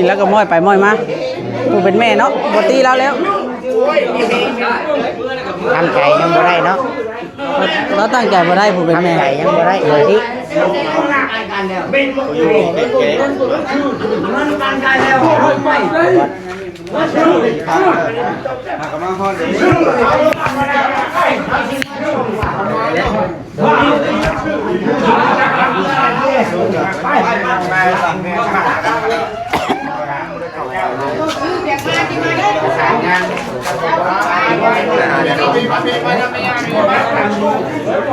แล้วก็ม้อยไปม้อยมากูเป็นแม่เนาะบตีแล้วตั้งใจยังบ่ได้เนาะเราตั้งใจบ่ได้ผู้เป็นแม่ตั้งใจยังบ่ได้เลยที่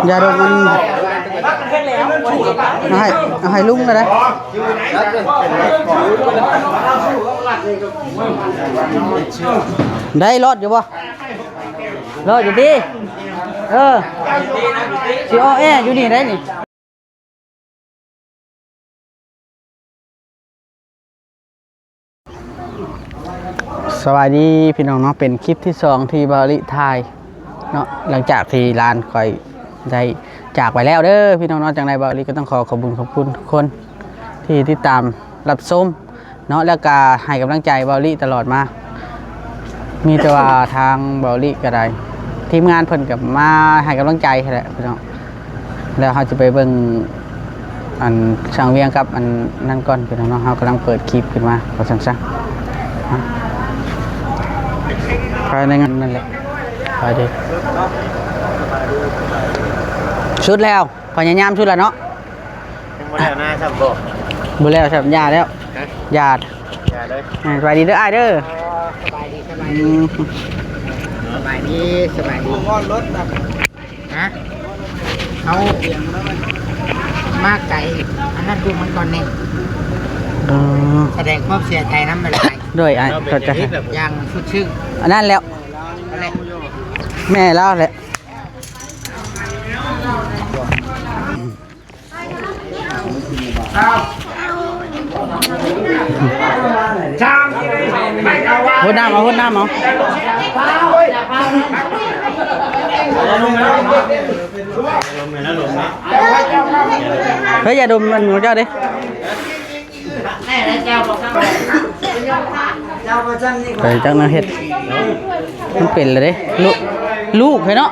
อย่าโดนมันให้ลุงเลยนะได้รอดอยู่ป่ะรอดอยู่ดิชิโออยู่นี่ได้นี่สวัสดีพี่น้องเนาะเป็นคลิปที่2ที่บริไทยเนาะหลังจากที่ร้านคอยได้จากไปแล้วเด้อพี่น้องเนาะจากในบริก็ต้องขอบคุณทุกคนที่ติดตามรับชมเนาะแล้วก็ให้กำลังใจบริตลอดมามีแต่ว่าทางบริก็ได้ทีมงานเพิ่นกับมาให้กำลังใจแหละพี่น้องแล้วเขาจะไปเบิ่งอันช่างเวียงกับอันนั่นก่อนพี่น้องเนาะเขากำลังเปิดคลิปขึ้นมาขอสั้นๆภายในงานนั่นแหละไปดิชุดแล้วพยายามชุดแล้วเนาะบ่แล้วนะครับบ่บ่แล้วครับยาแล้วยาเลยสบายดีเด้ออ้ายเด้อสบายดีสบายดีงอนรถนะเขามากไก่อันนั้นดูมันก่อนนี่แสดงความเสียใจน้ำมันไหลด้วยไอ้ก็จะยังชุดชื่ออันนั้นแล้วแม่แล้วแหละหุ่นน้ำเอาเฮ้ยอย่าดมมันของเจ้าดิไปจังนะเห็ดมันเป็นเลยดิลูกเห็นเนาะ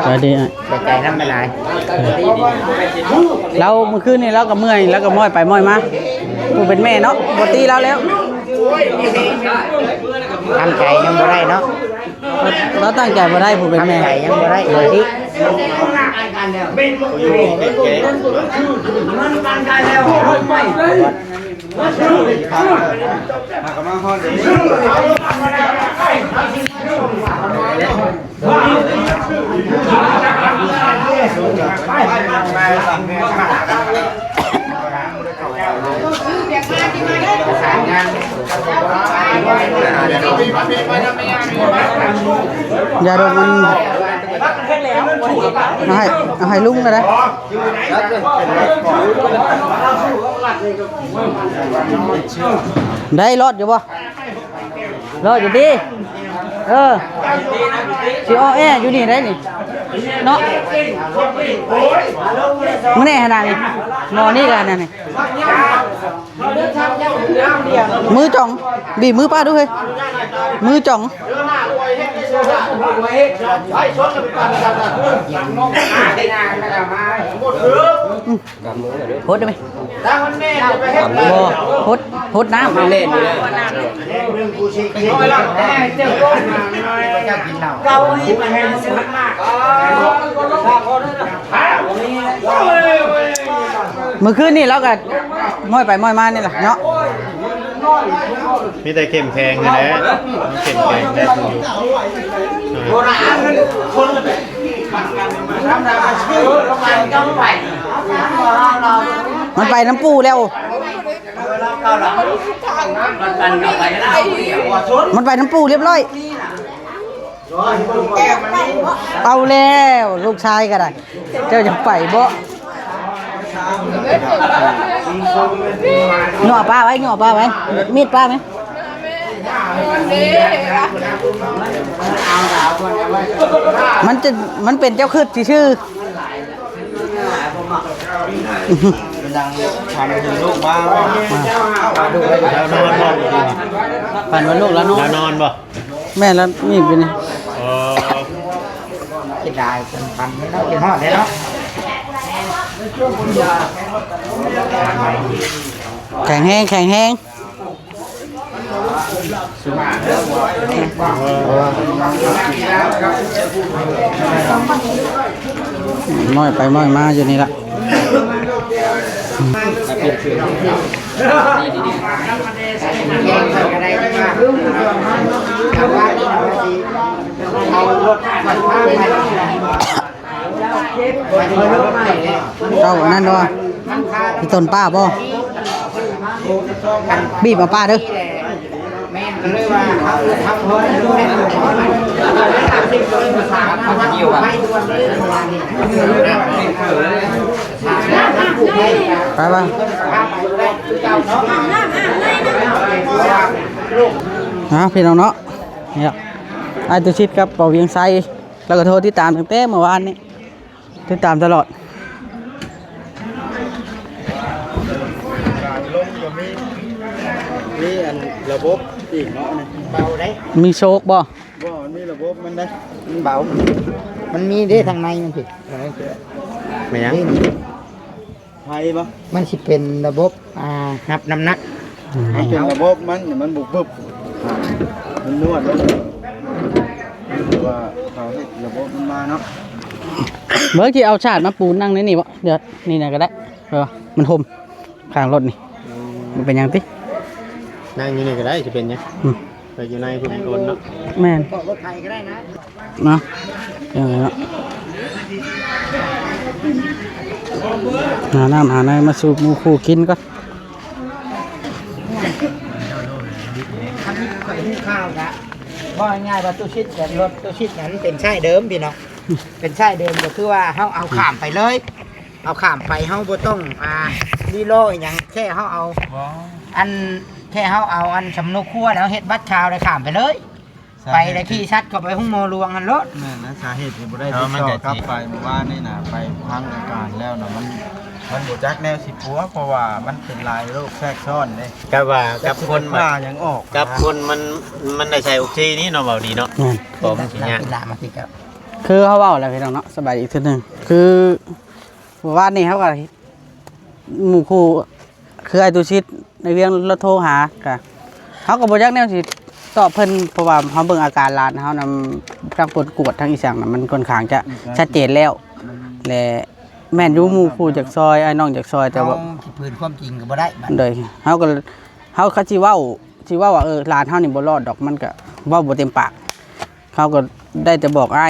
ใจดีใจน้ำไม่ลายเราเมื่อคืนนี่เราก็เมื่อยแล้วก็ม้อยไปม้อยมากูเป็นแม่เนาะบตีแล้วตั้งใจยังบ่ได้เนาะเราตั้งใจบ่ได้ผู้เป็นแม่ตั้งใจยังบ่ได้เลยที่อย่าโดนมันให้ลุงเลยนะได้รอดอยู่ป่ะรอดอยู่ดิชิโออยู่นี่ได้นี่เนาะมึงแน่ขนาดนี้นอนนี่กันนี่มือจ่องบีบมือป้าด้วยมือจ่องพดได้ไหมพดน้ำเล่นอยู่เลยเมื่อคืนนี่เราก็ม้อยไปม้อยมานี่แหละเนาะมีแต่เข้มแข็งนะเข้มแข็งได้ดูมันไปน้ำปูแล้วมันไปน้ำปูเรียบร้อยเอาแล้วลูกชายก็ได้เจ้าจะไปบ่หน่อป้าไว้มีดป้าไหม มันเป็นเจ้าคืดชื่อ ดังผ่านถึงลูกมา แล้วนอนบ่ ผ่านวันลูกแล้วเนาะ แล้วนอนบ่ แม่แล้วนี่เป็นไง อ๋อ กินได้เป็นพันไม่ต้องกินฮอดเลยเนาะ แข็งแห้งแข็งแห้งน้อยไปน้อยมาอยู่นี่ละ แยงกันอะไรกันมาชาวบ้านนี่นะสิเอารถมันพาไปรถใหม่เนี่ย เจ้านั่นด้วยพี่ต้นป้าป่บีบเอาป้าเด้อ แม่ก็เลยว่าเขาทำเพิ่มด้วยเขาจะอยู่ให้ตัวนี้ไปป่ะนะพี่น้องเนาะเนี่ยไอ้ตุชิดกับเป่าเวียงไซแล้วก็โทรติดตามตั้งแต่เมื่อวานนี้ติดตามตลอด นี่อันระบบอีกเนาะนี่ เบาได้ มีโชคบ่ บ่มันมีระบบมันได้ มันเบามันมีได้ทางในมันสิ ไม่ยัง ไฟบ่ มันสิเป็นระบบนับน้ำหนัก มันเป็นระบบมันบุกบึบมันนวดแล้วคือว่าเขาเฮ็ดระบบมันมาเนาะ เมื่อกี้เอาชาติมาปูนนั่งในนี่บ่เดี๋ยวนี่นะก็ได้ไปวะมันห่มข้างรถนี่มันเป็นหยังติ นั่งอยู่นี่ก็ได้จะเป็นไง อืม ไปอยู่ในคุณคนเนาะ แม่น ก็รถไทยก็ได้นะ เนาะยังไงเนาะหาน้ำหาในมาสูบหมูคู่กินก่อน คันนี้ข่อยให้ข้าวนะบ่ง่ายว่าตู้ชิดแบบรถตู้ชิดนั้นเป็นใช่เดิมพี่เนาะเป็นใช่เดิมก็คือว่าเฮาเอาข้ามไปเลย เอาข้ามไปเฮาบ่ต้องรีโลอหยังแค่เฮาเอาอันแค่เฮาเอาอันสำนุกครัวแล้วเฮ็ดบัตรชาวได้ข้ามไปเลย ไปได้ขี่ชัดก็ไปห้องโมลวงกันรถ แม่นนะสาเหตุที่บ่ได้ติดต่อกลับไปเมื่อวานนี่น่ะไปพังอาการแล้วน่ะมันบ่จักแนวสิปัวเพราะว่ามันเป็นลายโรคแทรกซ้อนเด้ กับว่ากับคน ว่า มา ยังออก กับคนมันได้ใช้ออกซินี่เนาะเบาดีเนาะ แม่น ผมสิเนี่ย ลามาสิครับ คือเขาเว้าอะไรพี่น้องเนาะสบายอีกทีหนึงคือว่านี่เขาก็หมู่คู่คือไอ้ตุชิดในเรื่องรถโทรหากะเขาก็บ่จักแนวสิตอบเพิ่นเพราะว่าเขาเบิ่งอาการหลานเขานำทางผลกวดทางอีสานน่ะมันค่อนข้างจะชัดเจนแล้วและแม่นอยู่หมู่คู่จากซอยไอ้น้องจากซอยแต่ว่า สิพื้นความจริงก็บ่ได้บัด โดยเขาก็เขาสิเว้าว่าหลานเฮานี่บ่รอดดอกมันก็เว้าบ่เต็มปากเขาก็ได้แต่บอกไอ้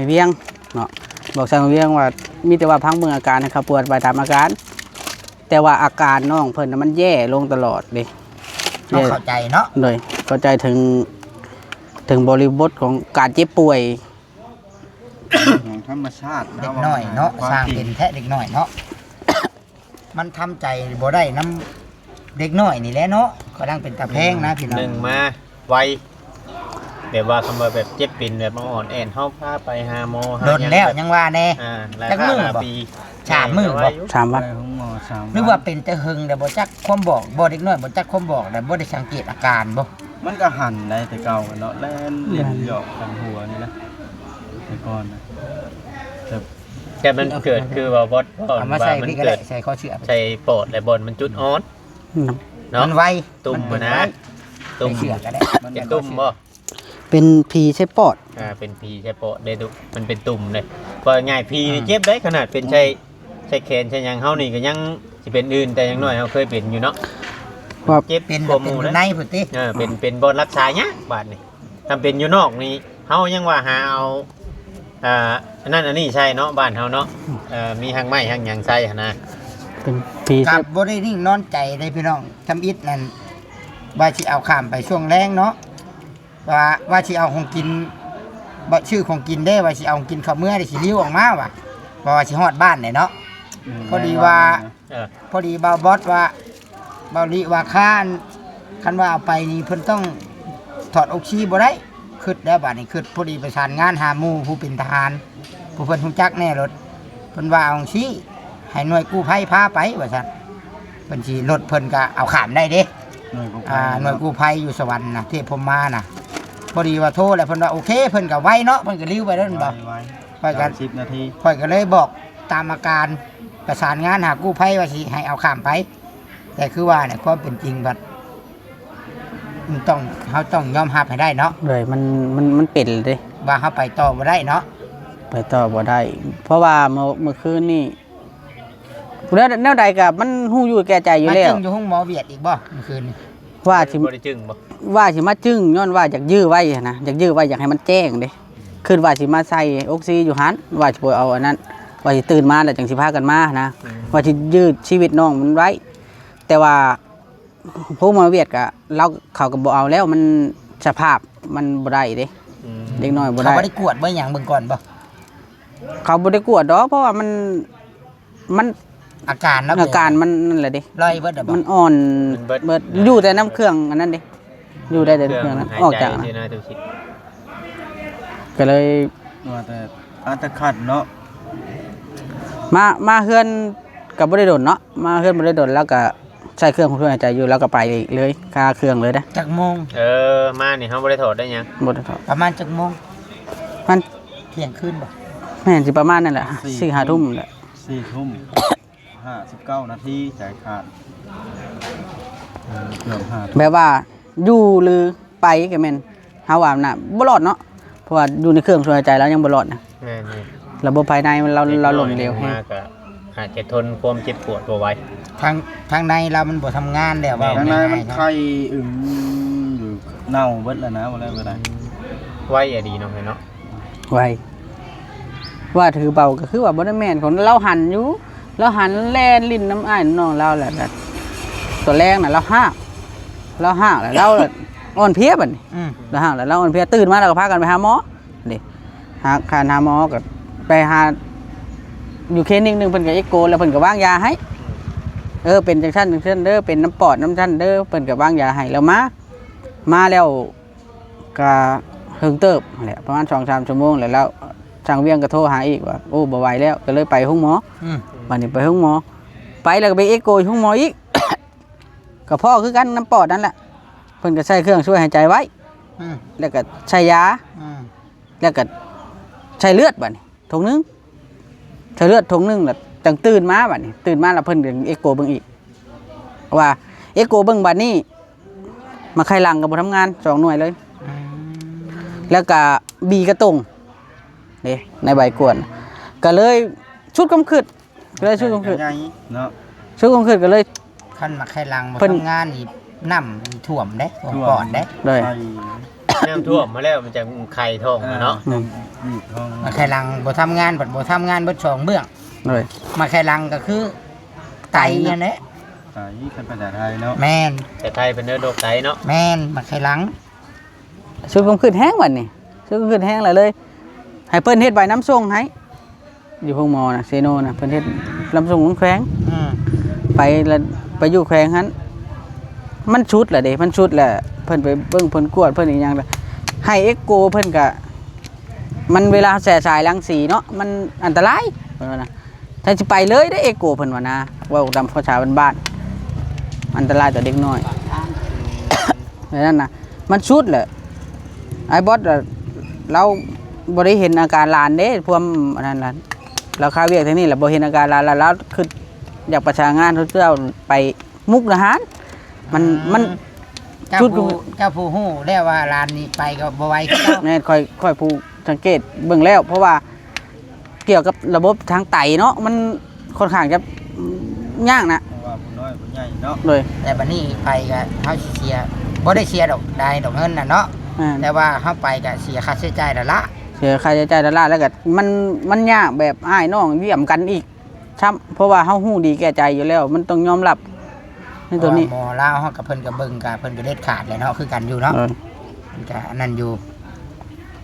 เวียงเนาะบอกทางเวียงว่ามีแต่ว่าพังเบิ่งอาการให้เขาปวดไปตามอาการ แต่ว่าอาการน้องเพิ่นน่ะมันแย่ลงตลอดเด้ เราเข้าใจเนาะ โดยเข้าใจถึงบริบทของการเจ็บป่วย ของธรรมชาติ เด็กน้อยเนาะสร้างเป็นแท้เด็กน้อยเนาะ มันทำใจบ่ได้น้ำเด็กน้อยนี่แหละเนาะก็ดังเป็นตะแพงนะพี่น้อง หนึ่งมาไวแบบว่าคำว่าแบบเจ็บปินแบบอ่อนแอนเฮาพาไปหาหมอหา โดนแล้วยังว่าแน่ หลาย จัก ค่า มื้อ หลาย บ่ ปี สามมื้อบ่ 3 ไป วัน ของหมอ3 หรือว่าเป็นแต่หึงแต่บ่จักความบอกบ่เด็กน้อยบ่จักความบอกแต่บ่ได้สังเกตอาการบ่ มันก็หันได้แต่เก่ากันเนาะแล่นเล่นหยอกกันหัวนี่นะแต่ก่อนนะแต่ แต่มันเกิดคือว่าบอส เอามาใส่พี่ก็ได้ใส่ข้อเชื่อ ใส่โปรดและบอลมันจุดอ่อนเนาะ มันไว ตุ่ม มั นะ ไว ตุ่ม ใส่เชื่อก็ได้ เป็นตุ่มบ่ เป็นผีใช้ปอด เป็นพีใช่โปรดได้ดูมันเป็นตุ่มเลยว่าง่ายพีนี่เจ็บได้ขนาดเป็นใช่แขนใช่หยังเฮานี่ก็ยังสิเป็นอื่นแต่อยังน้อยเฮาเคยเป็นอยู่เนาะ ว่า เจ็บ เป็น ก แบบ ว่าห เป็น มู่ อยู่ นะ ในพุ่นติ เป็นบอลรักษาเนี้ยบาดนี่ทำเป็นอยู่นอกนี่เฮายังว่าหาเอาอันนั้นอันนี้ใช่เนาะบ้านเฮาเนาะมีหางไม้หางหยังใส่หั่นนะ เป็นผี กั ใช้ บบ่ได้นิ่งนอนใจได้พี่น้องทำอิฐนั่นว่าสิเอาข้ามไปช่วงแรงเนาะว่าสิเอาของกินบ่ชื่อของกินได้ว่าสิเอาของกินข้าวเมื่อได้สิลิ้วออกมาว่ะว่าสิฮอดบ้านเนี่ยเนาะ พอดีว่า เออ พอดีบ่าวบอสว่าบ่าวลิว่าคันว่าเอาไปนี่เพิ่นต้อง ถอดออกซิบ่ได้ขึ้นได้บัดนี้ขึ้นพอดีประสานงานหาหมู่ผู้เป็นทหารผู้เพิ่นฮู้จักแน่รถเพิ่นว่าเอาชี้ให้หน่วยกู้ภัยพาไปว่าซั่นเพิ่นสิรถเพิ่นก็เอาข้ามได้เด้หน่วยกู้ภัยอยู่สวรรค์น่ะเทพพรหมมาน่ะพอดีว่าโทรแล้วเพิ่นว่าโอเคเพิ่นก็ไว้เนาะเพิ่นก็ลิ้วไปแล้วนั่นบ่ค่อยกัน10นาทีค่อยก็เลยบอกตามอาการประสานงานหากู้ภัยว่าสิให้เอาข้ามไปแต่คือว่าเนี่ยความเป็นจริงบัดมันต้องเขาต้องยอมรับให้ได้เนาะเลยมันเป็นเลย ว่าเขาไปต่อบ่ได้เนาะไปต่อบ่ได้เพราะว่าเมื่อคืนนี่แนวใดกับมันฮู้อยู่แก่ใจอยู่แล้วมาจึงอยู่ห้องหมอเวียดอีกบ่เมื่อคืนว่าสิบ่ได้จึงบ่ว่าสิมาจึงย้อนว่าอยากยื้อไว้นะอยากยื้อไว้อยากให้มันแจ้งเด้คืนว่าสิมาใส่ออกซิอยู่หันว่าสิเอาอันนั้นว่าสิตื่นมาแล้วจังสิพากันมานะว่าสิยื้อชีวิตน้องมันไว้แต่ว่าพวกหมอเวียดก็เราเขาก็บ่เอาแล้วมันสภาพมันบ่ได้เด้เด็กน้อยบ่ได้เขาบ่ได้กวดบ่หยังเบิ่งก่อนบ่เขาบ่ได้กวดดอกเพราะว่ามันอาการเนาะอาการมันนั่นแหละเด้ลอยเบิดบ่มันอ่อนเบิดอยู่แต่น้ำเครื่องอันนั้นเด้อยู่ได้แต่เครื่องนั้นออกจากก็เลยว่าแต่อาจจะขัดเนาะมาเฮือนก็บ่ได้โดนเนาะมาเฮือนบ่ได้โดนแล้วก็ใช้เครื่องช่วยหายใจอยู่แล้วก็ไปเลยคาเครื่องเลยนะจักโมงมานี่เฮาบ่ได้ถอดได้ยังบ่ได้ถอดประมาณจักโมงมันเที่ยงคืนบ่แม่นสิประมาณนั่นแหละ 4-5 ทุ่มแหละ 4 ทุ่ม 59 นาทีจ่ายขาดแบบว่าอยู่หรือไปก็แม่นเฮาว่าน่ะบ่รอดเนาะเพราะว่าอยู่ในเครื่องช่วยหายใจแล้วยังบ่รอดนะแม่นระบบภายในมันเราหล่นเร็วแฮะอาจจะทนความเจ็บปวดบ่ไหวทางในเรามันบ่ทำงานแล้วว่าทางในมันไข้อึมอยู่เน่าเบิดแล้วนะบ่ได้ไว้ดีเนาะเนาะไว้ว่าถือเบาก็คือว่าบ่ได้แม่นของเราหันอยู่เราหันแล่นลิ้นน้ำอ้ายน้องเราแหละตัวแรงน่ะเราห้าวแล้วเราอ่อนเพลียบัดนี้เราห้าวแล้วเราอ่อนเพลียตื่นมาแล้วก็พากันไปหาหมอนี่หาหมอก็ไปหาอยู่เคสนึงเพิ่นก็เอ็กโกแล้วเพิ่นก็วางยาให้เป็นจังซั่นเด้อเป็นน้ำปอดน้ำซั่นเด้อเพิ่นก็วางยาให้แล้วมาแล้วก็เฮิงเติบแหละประมาณ 2-3 ชั่วโมงแล้วช่างเวียงก็โทรหาอีกว่าโอ้บ่ไหวแล้วก็เลยไปห้องหมอบัดนี้ไปห้องหมอไปแล้วก็ไปเอ็กโกห้องหมออีก ก็พ่อคือกันน้ำปอดนั่นแหละเพิ่นก็ใช้เครื่องช่วยหายใจไว้แล้วก็ใช้ยาแล้วก็ใช้เลือดบัดนี้ถุงนึงใช้เลือดถุงนึงแล้วจังตื่นมาบัดนี้ตื่นมาแล้วเพิ่นก็เอ็กโกเบิ่งอีกว่าเอ็กโกเบิ่งบัดนี้มาไข้หลังก็บ่ทำงาน2หน่วยเลยแล้วก็บีกระตงนี่ในใบกวนก็เลยชุดกำคืดก็เลยชุดกำคืดเนาะชุดกำคืดก็เลยคันมาไข้หลังบ่ทำงานนี่น้ำท่วมเด้ปอดเด้เลยน้ำท่วมมาแล้วมันจะไข่ท้องเนาะมาไข้หลังบ่ทำงานบ่ทำงานเบิด2เบื้องเลยมาไข้หลังก็คือไตนั่นแหละไตเป็นภาษาไทยเนาะแม่นแต่ไทยเป็นเนื้อโรคไตเนาะแม่นมาไข้หลังชุดกำคืดแห้งบัดนี้ชุดกำคืดแห้งเลยให้เพิ่นเฮ็ดใบน้ำส้มให้อยู่ห้องหมอนะเซโนนะเพิ่นเฮ็ดลำส้มของแขวงไปอยู่แขวงนั้นมันชุดแหละเด้มันชุดแหละเพิ่นไปเบิ่งเพิ่นกวดเพิ่นอีหยังล่ะให้เอ็กโกเพิ่นก็มันเวลาแส่สายรังสีเนาะมันอันตรายเพิ่นว่านะถ้าสิไปเลยได้เอ็กโกเพิ่นว่านะว่าตามภาษาบ้านๆอันตรายต่อเด็กน้อยนั่นน่ะมันชุดแหละไอ้บอสเราบ่ได้เห็นอาการลานเด้พวกนั้นล่ะเราคาเวียกที่นี่แหละบ่เห็นอาการลานแล้วคืออยากประชางานเขาเจ้าไปมุกดาหารมันชุดเจ้าผู้ฮู้แล้วว่าลานนี้ไปก็บ่ไหวคือเจ้าแม่ค่อยผู้สังเกตเบิ่งแล้วเพราะว่าเกี่ยวกับระบบทางไตเนาะมันค่อนข้างจะยากนะว่าผู้น้อยผู้ใหญ่เนาะเลยแต่บัดนี้ไปก็เฮาสิเสียบ่ได้เสียดอกได้ดอกเงินน่ะเนาะแต่ว่าเฮาไปก็เสียค่าใช้จ่ายละเสียค่าใช้จ่ายแล้วก็มันยากแบบอ้ายน้องเยี่ยมกันอีกช้ำเพราะว่าเฮาฮู้ดีแก่ใจอยู่แล้วมันต้องยอมรับในตัวนี้หมอลาวเฮากับเพิ่นก็เบิ่งก็เพิ่นก็เด็ดขาดแหละเนาะคือกันอยู่เนาะมันก็อันนั้นอยู่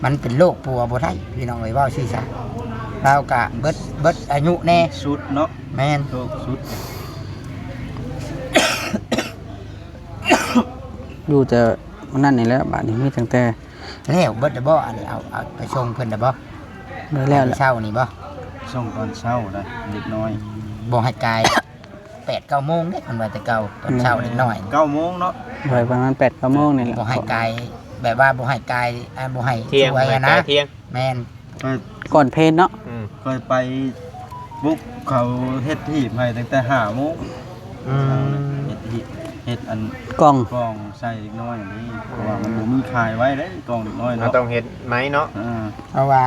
มันเป็นโรคปัวบ่ได้พี่น้องเอ้ยเว้าซื่อซะเราก็เบิดอายุแน่สุดเนาะแม่นโรคสุดอยู่แต่ วันนั้นนี่แหล้วบาดนี้มีตั้งแต่ แล้วเบิดได้บ่อันนี้เอาไปส่งเพิ่นได้บ่ เลยแล้วแหละ เช้านี่บ่ ส่งตอนเช้าได้เด็กน้อย บ่ให้กาย 8-9 โมงเด้เพิ่นว่าแต่เก่าตอนเช้าเล็กน้อย 9 โมงเนาะ ไปประมาณ8 9โมงนี่แหละ บ่ให้กายแบบว่าบ่ให้กายบ่ให้ เที่ยง ช่วย ไป อะนะ เที่ยง แม่น ก็ ก่อนเพลนเนาะ เคยไปบุกเขาเฮ็ดหีบให้ตั้งแต่5 โมง เฮ็ดหีบเฮ็ดอัน กล่อง กล่องใส่เด็กน้อยอย่างนี้เพราะว่ามันบ่มีขายไว้เด้กล่องเด็กน้อย เรา เนาะ ต้องเฮ็ดไหมเนาะ เพราะว่า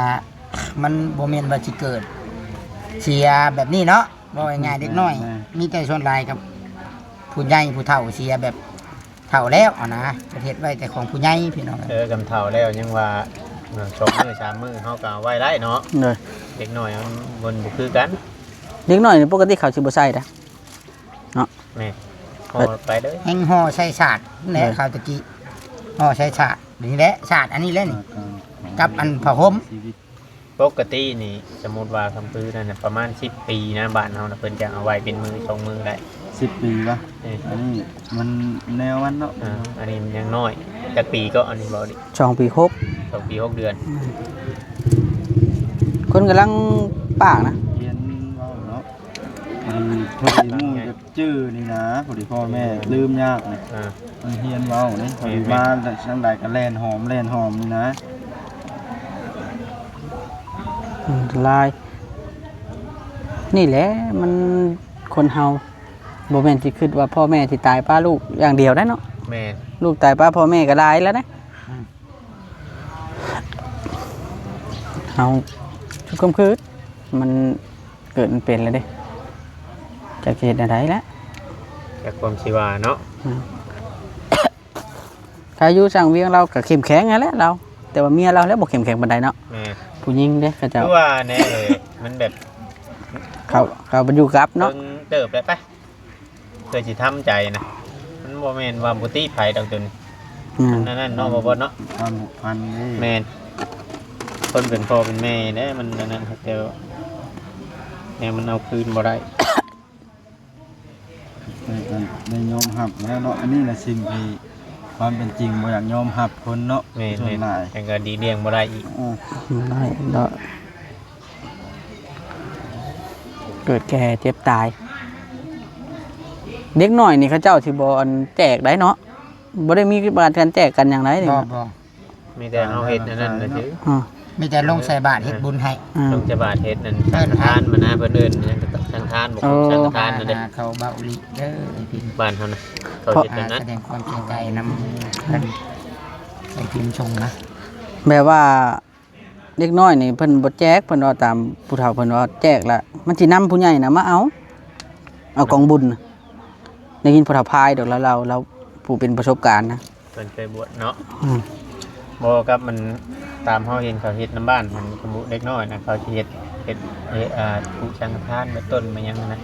มันบ่แม่นว่าสิเกิดเสียแบบนี้เนาะบ่ง่ายๆเด็กน้อย มีแต่ส่วนหลายกับผู้ใหญ่ผู้เฒ่าเสียแบบเฒ่าแล้วเอานะประเทศไว้แต่ของผู้ใหญ่พี่น้อง กำเท่าแล้วยังว่าสองมือสามมือเขาก็เอาไว้ได้เนาะ เลย เด็กน้อยมันบนบุคือกัน เด็กน้อยนี่ปกติเขาสิบ่ใส่นะเนาะ แม่พอไปเลย แห้งห่อใส่ศาสตร์แหละข้าวตะกี้ห่อใส่ศาสตร์นี่แหละศาสตร์อันนี้แหละนี่กับอันผ้าห่ม ชีวิต ปกตินี่สมมุติว่าคำพื้นนั่นน่ะประมาณ10 ปีนะบ้านเฮาน่ะเพิ่นจะเอาไว้เป็นมือสองมือได้ 10 ปีป่ะ นี่ อันนี้มันแนวมันเนาะ อันนี้มันยังน้อยจักปีก็อันนี้บ่ดิ 2 ปีครบ 2 ปี 6 เดือน คนกำลังปากนะ เรียนเว้าเนาะพอดีหมู่จะจื้อนี่นะพอดีพ่อแม่ลืมยากนี่ อ่า มันเฮียนเว้านี่พอดีมาแต่จังใดก็แล่นหอมนี่นะ ลาย นี่แหละมันคนเฮาบ่แม่นสิคิดว่าพ่อแม่สิตายป้าลูกอย่างเดียวได้เนาะ แม่น ลูกตายป้าพ่อแม่ก็ได้แล้วนะเฮาทุกคำคืนมันเกิดมันเป็นแล้วเด้จะเกิดอะไรแล้ว จากความสิว่าเนาะ ถ้าอยู่สั่งเวียงเราก็เข้มแข็งนั่นแหละเรา แต่ว่าเมียเราแล้วบ่เข้มแข็งปานใดเนาะ แม่น ผู้หญิงเด้เขาเจ้า คือว่าแน่เลยมันแบบ เขาไปอยู่กับเนาะ เพิ่งเติบได้ปะเพื่อสิทำใจนะมันบ่แม่นว่าบ่ตีไผดอกตัวนี้ อืม นั่นเนาะบ่บ่เนาะ ความผูกพันนี่ แม่นคนเป็นพ่อเป็นแม่เด้มันอันนั้นครับแต่ว่าแนวมันเอาคืนบ่ได้ ในยอมรับแล้วเนาะอันนี้แหละสิ่งที่ความเป็นจริงบ่อยากยอมรับคนเนาะ แม่น ส่วนหลาย แต่ก็ดีเลี้ยงบ่ได้อีก ได้เนาะเกิดแก่เจ็บตาย เด็กน้อยนี่เขาเจ้าสิบ่อันแจกได้เนาะบ่ได้มีการแจกกันอย่างไรนี่ บ่ เนาะ บ่ มีแต่เฮาเฮ็ดอันนั้นน่ะซื่อ อ่า มีแต่ลงใส่บาตรเฮ็ดบุญให้ อ่า ลงจะบาดเฮ็ดนั่นสังฆทานมานะเพิ่นเอิ้นนั่นสังฆทานบ่ครบสังฆทานนั่นเด้ เขาเบาอุลิเด้อไอ้พี่ บ้านเฮานะเขาเฮ็ดอันนั้น แสดงความจริงใจนำกันใส่พิมพ์ชงนะ แบบว่าเด็กน้อยนี่เพิ่นบ่แจกเพิ่นว่าตามผู้เฒ่าเพิ่นว่าแจกละมันสินำผู้ใหญ่น่ะมาเอากองบุญน่ะได้ยินผู้เฒ่าพายดอกแล้วเราผู้เป็นประสบการณ์นะ เพิ่นเคยบวชเนาะ อืม บ่ครับมันตามเฮาเห็นเขาเฮ็ดน้ำบ้านมันสมมุติเด็กน้อยนะเขาสิเฮ็ดผู้สังฆทานมาต้นมาหยังนะ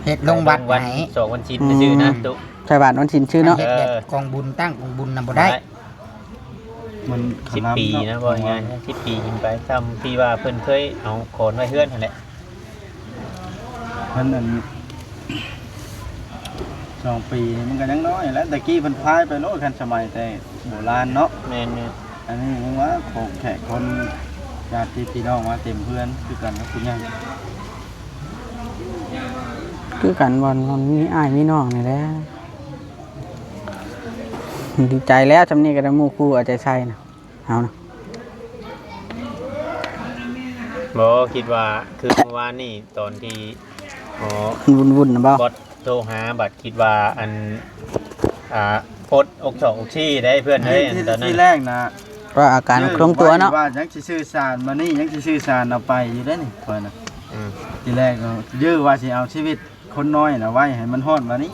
เฮ็ดลงวัดไหน สองวันชินซื่อนะตุ ใช่บาทวันชินชื่อเนาะ เฮ็ดแบบกองบุญตั้งกองบุญน่ะบ่ได้ มัน 10 ปีนะบ่ง่ายๆ10 ปีขึ้นไปซ้ำที่ว่าเพิ่นเคยเอาโขนไว้เฮือนนั่นแหละ มันอัน2 ปีมันก็ยังน้อยแล้วแต่กี้เพิ่นพายไปโลดคันสมัยแต่โบราณเนาะ แม่น อันนี้ยังว่าโขกแขกคนญาติพี่น้องมาเต็มเพื่อนคือกันกับคุณยัง คือกันวันมีอ้ายมีน้องนี่แหละดีใจแล้วจำนี้ก็ได้หมู่คู่เอาใจใส่นะเอานะ บ่คิดว่าคือเมื่อวานนี่ตอนที่อ๋อ วุ่นๆนะเบ้า บอสโทรหาบัดคิดว่าอันโพดอกสองอกชี้ได้เพื่อนเฮ้ยตอนนั้น ที่แรกนะ ก็อาการคล่องตัวเนาะ ว่ายังสิซื้อสารมานี่ยังสิซื้อสารเอาไปอยู่ได้นี่ค่อยนะ อืม ทีแรกก็ยื้อว่าสิเอาชีวิตคนน้อยนะไว้ให้มันฮอดมานี้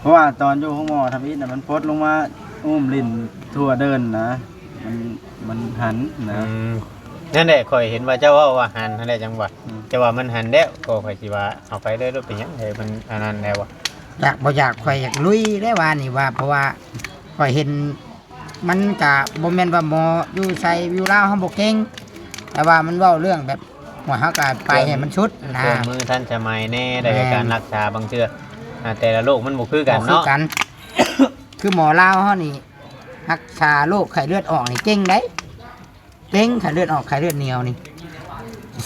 เพราะว่าตอนอยู่ห้องหมอทำอิฐน่ะมันปลดลงมาอุ้มลิ้นทั่วเดินนะมันหันนะ นั่นแหละข่อยเห็นว่าเจ้าว่าหันนั่นแหละจังหวะ อืม จะว่ามันหันแล้วก็ข่อยสิว่าเอาไปเลยรถเป็นหยังเฮ้ยมันอันนั้นแล้วว่ะ อยากบ่อยากข่อยอยากลุยได้ว่านี่ว่า เพราะว่าข่อยเห็นมันก็บ่แม่นว่าหมออยู่ไสอยู่ลาวเฮาบ่เก่งแต่ว่ามันเว้าเรื่องแบบหัวเฮาก็ไปให้มันชุดนะ เครื่องมือท่านสมัยแน่ได้การรักษาบางเทื่อแต่ละโรคมันบ่คือกัน บ่คือ เนาะ กัน คือหมอลาวเฮานี่ รักษาโรคไข้เลือดออกนี่เก่งได้เก่งไข้เลือดออกไข้เลือดเหนียวนี่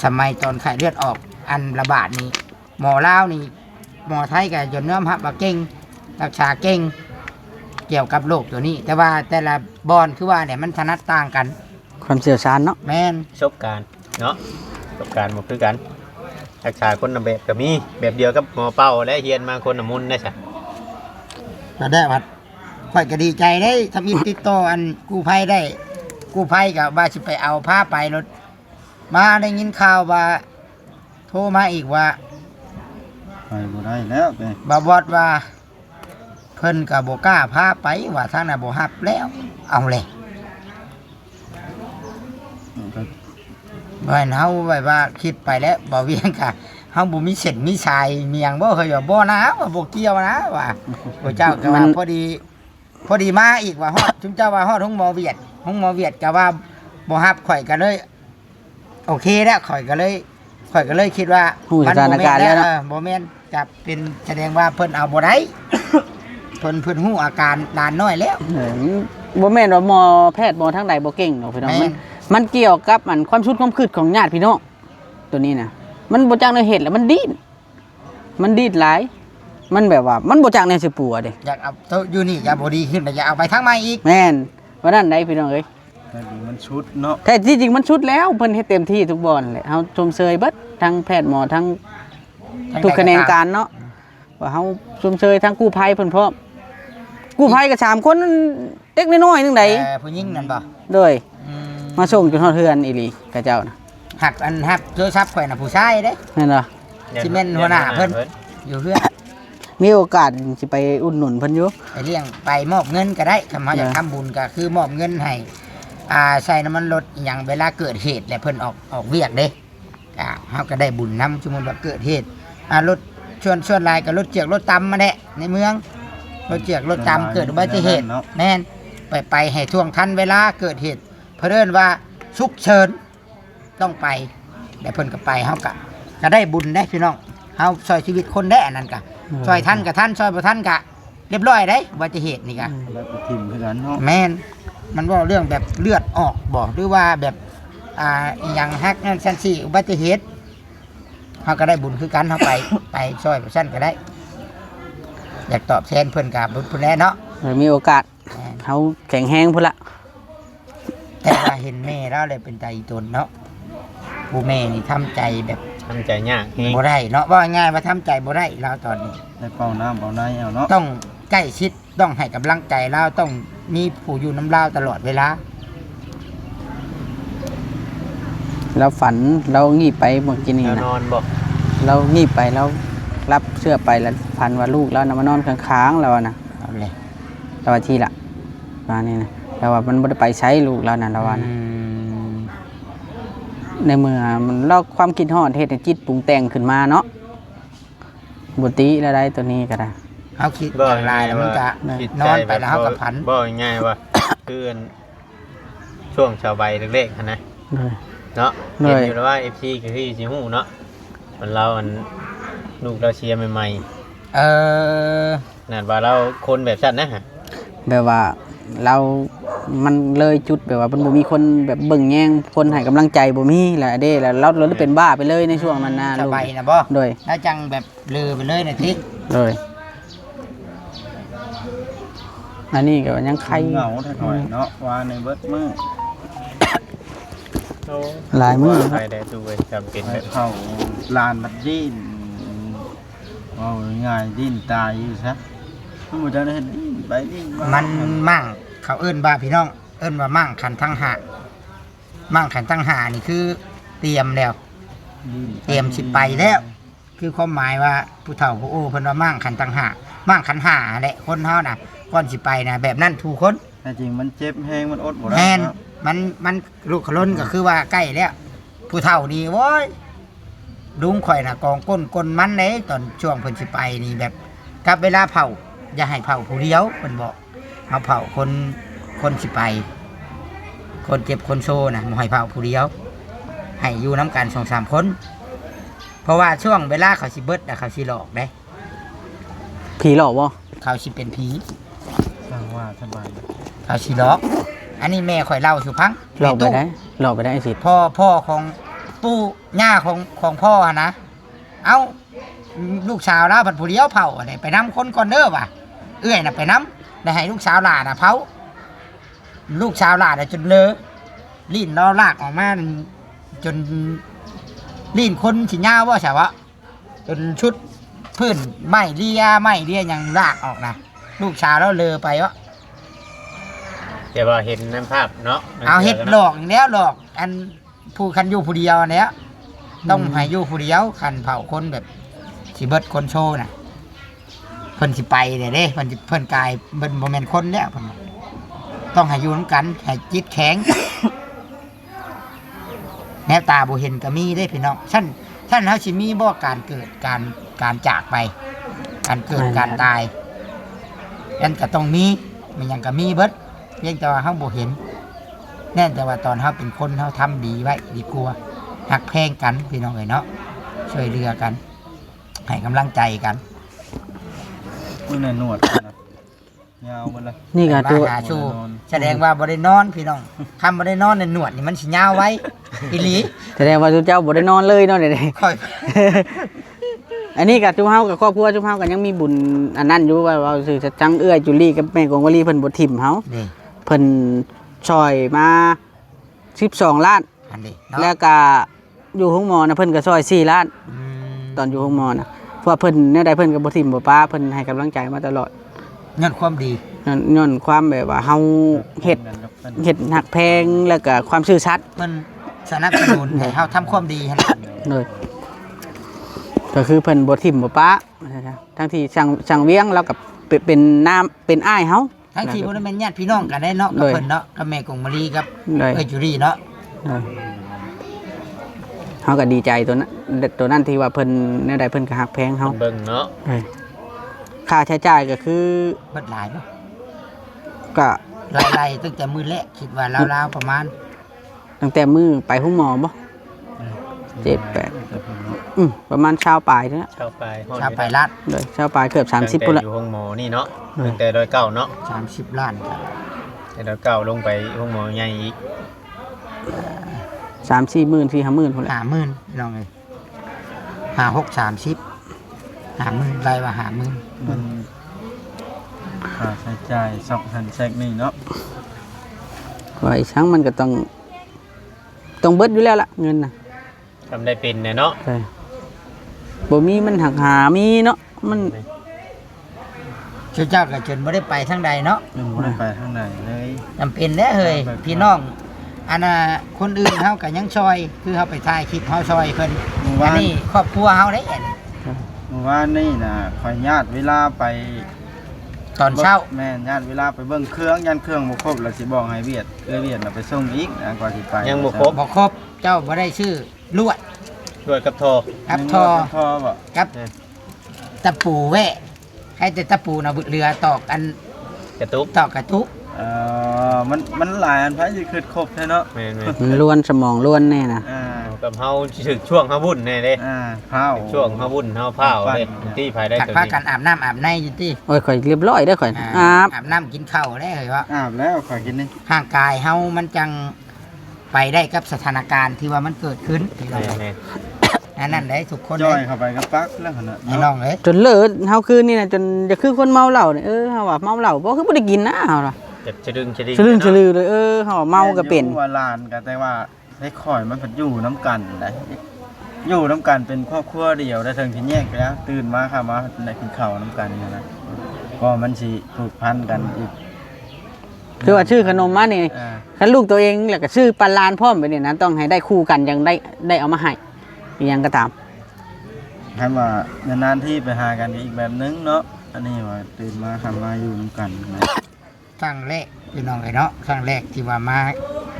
สมัยตอนไข้เลือดออกอันระบาดนี่หมอลาวนี่หมอไทยก็ยอมรับว่าเก่งรักษาเก่งเกี่ยวกับโรคตัวนี้แต่ว่าแต่ละบอนคือว่าเนี่ยมันถนัดต่างกัน ความเชี่ยวชาญเนาะ แม่น ประสบการณ์เนาะประสบการณ์บ่คือกันรักษาคนละแบบก็มีแบบเดียวกับหมอเป้าและเฮียนมาคนละมุนได้ซะ ก็ได้วัดข่อยก็ดีใจได้ทำอินติดต่ออันกู้ภัยได้กู้ภัยกับว่าสิไปเอาผ้าไปรถมาได้ยินข่าวว่าโทรมาอีกว่า ไปบ่ได้แล้วไป บาวอดว่าเพิ่นกับโบกล้าพาไปว่าทางน่ะบ่ฮับแล้วเอาเลย ก็ บ่ให้เฮาไว้ว่าคิดไปแล้วบ่เวียงค่ะเฮาบ่มีเส้นมีสายเมียงบ่เคยว่าบ่นะว่าบ่เกี่ยวนะว่าพระเจ้าก็ว่าพอดีมาอีกว่าฮอดจุมเจ้าว่าฮอดห้องหมอเวียดก็ว่าบ่ฮับข่อยก็เลยโอเคแล้วข่อยก็เลยคิดว่า ผู้สถานการณ์แล้วเนาะ บ่แม่นจะเป็นแสดงว่าเพิ่นเอาบ่ได้ เพิ่นฮู้อาการหลานน้อยแล้ว บ่แม่นว่าหมอแพทย์หมอทางใดบ่เก่งเนาะพี่น้อง แม่น มันเกี่ยวกับอันความชุดความคืดของญาติพี่น้องตัวนี้นะมันบ่จักในเหตุแล้วมันดิ้นหลายมันแบบว่ามันบ่จักในสิปัวเด้ อยากเอาโต๊ะอยู่นี่อย่าบ่ดีขึ้นแต่อย่าเอาไปทางใหม่อีก แม่นว่านั่นได้พี่น้องเอ้ย แต่ดีมันชุดเนาะ แต่ที่จริงมันชุดแล้วเพิ่นเฮ็ดเต็มที่ทุกบอนแหละเฮาชมเชยเบิดทั้งแพทย์หมอทั้งทุกคะแนนการเนาะว่าเฮาชมเชยทั้งกู้ภัยเพิ่นพร้อมกู้ภัยก็3คนเด็กน้อยๆนึงใด ผู้หญิงนั่นบ่ โดย อืม มาส่งจนฮอดเฮือนอีหลีกะเจ้านะ หักโทรศัพท์ข่อยน่ะผู้ชายเด้ แม่นบ่ สิแม่นหัวหน้าเพิ่น อยู่เพื่อน มีโอกาสสิไปอุดหนุนเพิ่นอยู่ ไปเลี้ยงไปมอบเงินก็ได้คำเฮาอยากทำบุญก็คือมอบเงินให้ใส่น้ำมันรถอหย่างเวลาเกิดเหตุและเพิ่นออกเวียกเด้เฮาก็ได้บุญนำสมมุติว่าเกิดเหตุรถชวนลายกับรถเจือกรถตำมาแหละในเมืองรถเจือกรถตำเกิดอุบัติเหตุแม่นไปให้ท่วงทันเวลาเกิดเหตุเพิ่นว่าฉุกเฉินต้องไปแต่เพิ่นก็ไปเฮาก็ได้บุญได้พี่น้องเฮาช่วยชีวิตคนได้อันนั้นก็ช่วยท่านกับท่านช่วยบ่ท่านก็เรียบร้อยได้อุบัติเหตุนี่ก็ แล้วไปทิ่มคือกันเนาะ แม่นมันว่าเรื่องแบบเลือดออกบ่หรือว่าแบบอหยังฮักนั่นซั่นสิอุบัติเหตุเฮาก็ได้บุญคือกันเฮาไปช่วยซั่นก็ได้ อยากตอบแทนเพิ่นกับบุญพุ่นแลเนาะ มีโอกาสเขาแข็งแรงพุ่นละ แต่ว่าเห็นแม่แล้วเลยเป็นใจตนเนาะผู้แม่นี่ทำใจแบบ ทำใจยากเฮง บ่ได้เนาะว่าง่ายว่าทำใจบ่ได้แล้วตอนนี้ ได้เป่าน้ำเป่าในเอาเนาะ ต้องใกล้ชิดต้องให้กำลังใจแล้วต้องมีผู้อยู่น้ำลาวตลอดเวลา เราฝันเรางีบไปเมื่อกี้นี้ แล้ว นะ นอนบ่ เรางีบไปแล้วรับเสื้อไปแล้วฝันว่าลูกเรานะมานอนข้างๆเรานะ เอาเลย เราว่าทีละว่านี่นะแต่ว่ามันไม่ได้ไปใช้ลูกเรานะเราว่านะในเมื่อมันเราความคิดฮอดเหตุให้จิตปรุงแต่งขึ้นมาเนาะบุตรีแล้วได้ตัวนี้ก็ได้ เอาคิดอย่างไรแล้วมันจะ คิด นอนไปแล้วเขากับพัน บ่ง่ายว่า คืออันช่วงชาวใบเล็กๆหั้นนะ เลย เนาะ เหนื่ เห็ อน ย อยู่แล้วว่า FC ก็คือสิฮู้เนาะมันเราอันลูกเราเชียร์ใหม่ เออ ๆนั่นว่าเราคนแบบชั้นนะฮะ แบบว่าเรามันเลยจุดแบบว่ามันบ่มีคนแบบเบิ่งแย่งคนให้กำลังใจบ่มีแหละเด้แล้วเราเลยเป็นบ้าไปเลยในช่วงนั้นนะ ส ลูก บายนะบ่ โดย แล้วจังแบบลือไปเลยนะทิ โดยอันนี้ก็ยังใคร เหงาแท้หน่อยเนาะว่าในเบิดมื้อ หลายมื้อ ไปได้ดูเว้ยจำเป็น ไป แบบ เข้าลานบัดดิ้นว่าง่ายดิ้นตายอยู่ซะมันบ่ได้เฮ็ดดิ้นไปดิ้น มันมั่งเขาเอิ้นว่าพี่น้องเอิ้นว่ามั่งขันทั้งหามั่งขันทั้งหานี่คือเตรียมแล้ว เตรียมสิไปแล้ว คือความหมายว่าผู้เฒ่าผู้โอ้เพิ่นว่ามั่งขันทั้งหามั่งขันหาแหละคนเฮาน่ะก่อนสิไปนะแบบนั้นทุกคน แต่จริงมันเจ็บแฮงมันอดบ่ได้ แม่น เนาะ มันลูกขล้นก็คือว่าใกล้แล้ว ผู้เฒ่านี่โว้ยลุงข่อยน่ะกองก้นมันเด้ตอนช่วงเพิ่นสิไปนี่แบบกับเวลาเผาอย่าให้เผาผู้เดียวเพิ่นบอกเอาเผาคนสิไป คนเจ็บคนโซน่ะบ่ให้เผาผู้เดียว ให้อยู่น้ำกัน2-3คน เพราะว่าช่วงเวลาเขาสิเบิดน่ะเขาสิหลอกเด้ ผีหลอกบ่ เขาสิเป็นผี สร้างว่าสบาย เขาสิหลอก อันนี้แม่ข่อยเล่าสู่พัง หลอกไปได้หลอกไปได้ไอ้สิ พ่อของปู่ย่าของพ่อนะเอ้าลูกสาวแล้วผัดผู้เดียวเผาอะไรไปนำคนก่อนเด้อว่ะเอื้อยน่ะไปนำได้ให้ลูกสาวหลานน่ะเผาลูกสาวหลานน่ะจนเลอะลิ้นเราลากออกมาจนลิ้นคนสิยาวว่าใช่วะจนชุดพื้นไม่เลียยังลากออกนะลูกสาวเราเลอไปวะ แต่ว่าเห็นน้ำภาพเนาะ เอาเฮ็ดหลอกอย่างเนี้ยหลอกอันผู้คันอยู่ผู้เดียวเนี้ยต้องให้อยู่ผู้เดียวคันเผาคนแบบสิเบิดคนโชว์น่ะเพิ่นสิไปเด้เพิ่นกายเบิ่นบ่แม่นคนแล้วเพิ่นต้องให้อยู่นำกันให้จิตแข็ง แนวตาบ่เห็นก็มีได้พี่น้องท่านเฮาสิมีบ่การเกิดการจากไปการเกิดการตายอันก็ต้องมีมันยังก็มีเบิดเพียงแต่ว่าเฮาบ่เห็นแน่แต่ว่าตอนเฮาเป็นคนเฮาทำดีไว้ดีกว่าฮักแพงกันพี่น้องเอ้ยเนาะช่วยเหลือกันให้กำลังใจกัน มื้อนั้นนวดนะยาวหมดเลย นี่ก็ตัว หาชูแสดงว่าบ่ได้นอนพี่น้องคำบ่ได้นอนในหนวดนี่มันสิยาวไว้อีหลี แสดงว่าเจ้าบ่ได้นอนเลยเนาะเด้ ค่อย อันนี้กับจุมเฮากับครอบครัวจุมเฮากันยังมีบุญอันนั้นอยู่ว่าสิจะจังเอื้อยจุลี่กับแม่กงวลีเพิ่นบ่ทิ่มเฮา นี่ เพิ่นช่วยมา12ล้าน อันนี้เนาะ แล้วก็อยู่ห้องหมอนะเพิ่นก็ช่วย4ล้าน อืม ตอนอยู่ห้องหมอนะเพราะว่าเพิ่นแนวใดเพิ่นก็บ่ทิ่มบ่ป้าเพิ่นให้กำลังใจมาตลอด เงินความดี ย้อนความแบบว่าเฮาเฮ็ดหักแพงแล้วก็ความซื่อสัตย์ เพิ่นสนับสนุนให้เฮาทำความดีหั่น เลยก็คือเพิ่นบ่ทิ่มบ่ป้าทั้งที่สั่งเวียงแล้วก็เป็นน้ำเป็นอ้ายเฮา ทั้งที่บ่ได้แม่นญาติพี่น้องกันได้เนาะกับเพิ่นเนาะกับแม่กงมะลีกับ เลย เอ้ยจุรีเนาะ เขาก็ดีใจตัวนั้นที่ว่าเพิ่นแนวใดเพิ่นก็หักแพงเขา เบิ่งเนาะ ค่าใช้จ่ายก็คือ เบิดหลายบ่ ก็ ไล่ๆตั้งแต่มื้อแรกคิดว่าราวๆประมาณ ตั้งแต่มือไปห้องหมอบ่ประมาณชาวปลายเท่านั้น ชาวไปฮอด ชาวไปลาด เลยชาวปลายเกือบ30 พุ่ พุ่ น นละ อยู่ห้องหมอนี่เนาะตั้งแต่ดอยเก่าเนาะ 30ล้านครับ แต่ดอยเก่าลงไปห้องหมอใหญ่อีก 3-4 หมื่น 4-5 หมื่นพุ่นละ 50,000พี่น้องเอ้ย56 30 50,000ไล่ว่า50,000 มันค่าใช้จ่ายสองหันแซกนี่เนาะ ว่าอีช้างมันก็ต้องเบิดอยู่แล้วล่ะเงินน่ะ ทำได้เป็นเนาะ ใช่บ่มีมันหักหามีเนาะมัน เจ้าก็จนบ่ได้ไปทางใดเนาะ ยังบ่ได้ไปทางไหนเลย จำเป็นแน่เฮ้ยพี่น้องอันน่ะคนอื่นเฮาก็ยังซอยคือเฮาไปถ่ายคลิปเฮาซอยเพิ่นอันนี้ครอบครัวเฮาได้อัน เมื่อวานนี่นะขอญาตเวลาไป ตอนเช้า แม่นญาติเวลาไปเบิ่งเครื่องยันเครื่องบ่ครบแล้วสิบอกให้เวียดน่ะไปส่งอีกนะก่อนสิไป ยังบ่ครบ บ่ครบเจ้าบ่ได้ชื่อลวด ด้วยกับโทร กับทอ ทอบ่ กับตะปูแวะให้แต่ตะปูน่ะบึดเรือตอกอัน กระตุก ตอกกระทุก มันหลายอันไผสิคิดครบแท้เนาะ แม่น มันล้วนสมองล้วนแน่น่ะ ๆกับเฮาถึกช่วงเฮาบุญแน่เด้ ข้าว ช่วงเฮาบุญเฮาพาวเด้ที่ภายได้ ถัก ตัว ผ้า นี้ กันอาบน้ำอาบในอยู่ติ โอ้ยข่อยเรียบร้อยเด้อข่อยอาบ อาบน้ำกินข้าวได้เฮ้ยว่า อาบแล้วขอกินนี่ ร่างกายเฮามันจังไปได้กับสถานการณ์ที่ว่ามันเกิดขึ้นพี่น้อง แม่น อันนั้นได้ทุกคน จ้อย เลย เข้าไปกับปักแล้วหั่นน่ะ พี่น้องเอ้ย จนเลิศเฮาคืนนี่น่ะจนจะคือคนเมาเหล้าเนี่ยเฮาว่าเมาเหล้าบ่คือบ่ได้กินนะเฮาล่ะ จะชะดึงชะดิง สลืมสลือเลยเฮาว่าเมาก็เป็น อยู่ว่าลานก็แต่ว่าให้ข่อยมันเพิ่นอยู่น้ำกันได้อยู่น้ำกันเป็นครอบครัวเดียวได้ถึงที่แยกไปแล้วตื่นมาค่ะมาได้กินข้าวน้ำกันนี่นะก็มันสิผูกพันกันอีก คือว่าชื่อขนมมานี่ อ่า คันลูกตัวเองแล้วก็ชื่อปันลานพร้อมไปนี่นะต้องให้ได้คู่กันยังได้เอามาให้อีหยังก็ตาม คันว่านานๆที่ไปหากันอีกแบบนึงเนาะอันนี้ว่าตื่นมาค่ะมาอยู่น้ำกันนะ ครั้งแรกพี่น้องเอ้ยเนาะครั้งแรกที่ว่ามา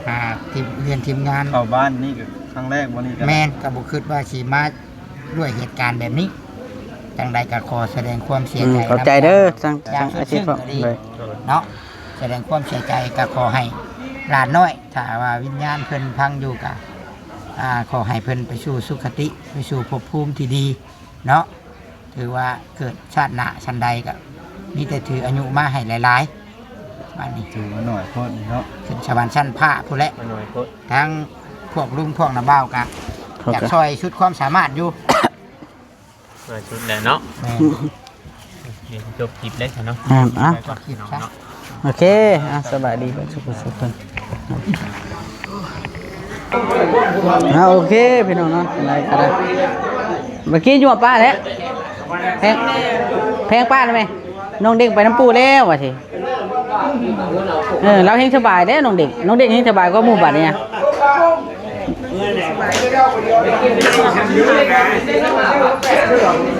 หาทีมเรียนทีมงาน เข้าบ้านนี่ก็ครั้งแรกวันนี้ก็ แม่นก็บ่คิดว่าสิมาด้วยเหตุการณ์แบบนี้จังใดก็ขอแสดงความเสียใจ ขอบใจเด้อจัง อย่าง อาชีพ ซึ้งก็ดี เลย เนาะแสดงความเสียใจก็ขอให้หลานน้อยถ้าว่าวิญญาณเพิ่นพังอยู่ก็ขอให้เพิ่นไปสู่สุคติไปสู่ภพภูมิที่ดีเนาะถือว่าเกิดชาติหน้าชั้นใดก็มีแต่ถืออายุมาให้หลาย บ้านนี้ ถือว่าหน่อยโพดนี่เนาะ ขึ้นชาวบ้านชั้นผ้าผู้นแหละ มาหน่อยโพด ทั้งพวกลุงพวกน้าบ่าวกันอยากช่วยชุดความสามารถอยู่ มาชุดแหละเนาะ แม่น เดี๋ยวจบคลิปเล็กเนาะ อ่ะ ไปก่อนพี่น้องเนาะ โอเคสบายดีสุขสุขคนโอเคพี่น้องเนาะอะไรก็ได้เมื่อกี้อยู่กับป้าแล้วแพงป้าได้ไหมน้องเด็กไปน้ำปูแล้วว่ะสิเราเฮงสบายเด้น้องเด็กเฮงสบายก็หมู่บ้านเนี่ย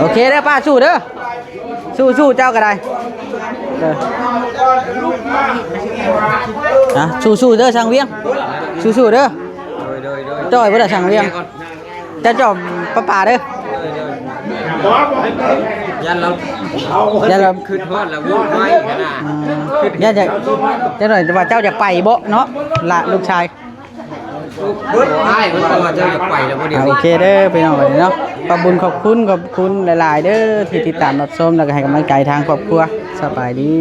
โอเคเด้อป้าสู้เด้อสู้เจ้าก็ได้สู้เด้อช่างเวียงสู้เด้อจ่อยบ่ได้ช่างเวียงจะจ่อป้าเด้อยันเราขึ้นฮอดแล้ววุ่นวายขนาดยันจะหน่อยว่าเจ้าจะไปบ่เนาะละลูกชายโอเคเด้อพี่น้องเนาะขอบคุณหลายๆเด้อที่ติดตามรับชมแล้วก็ให้กำลังใจทางครอบครัวสบายดี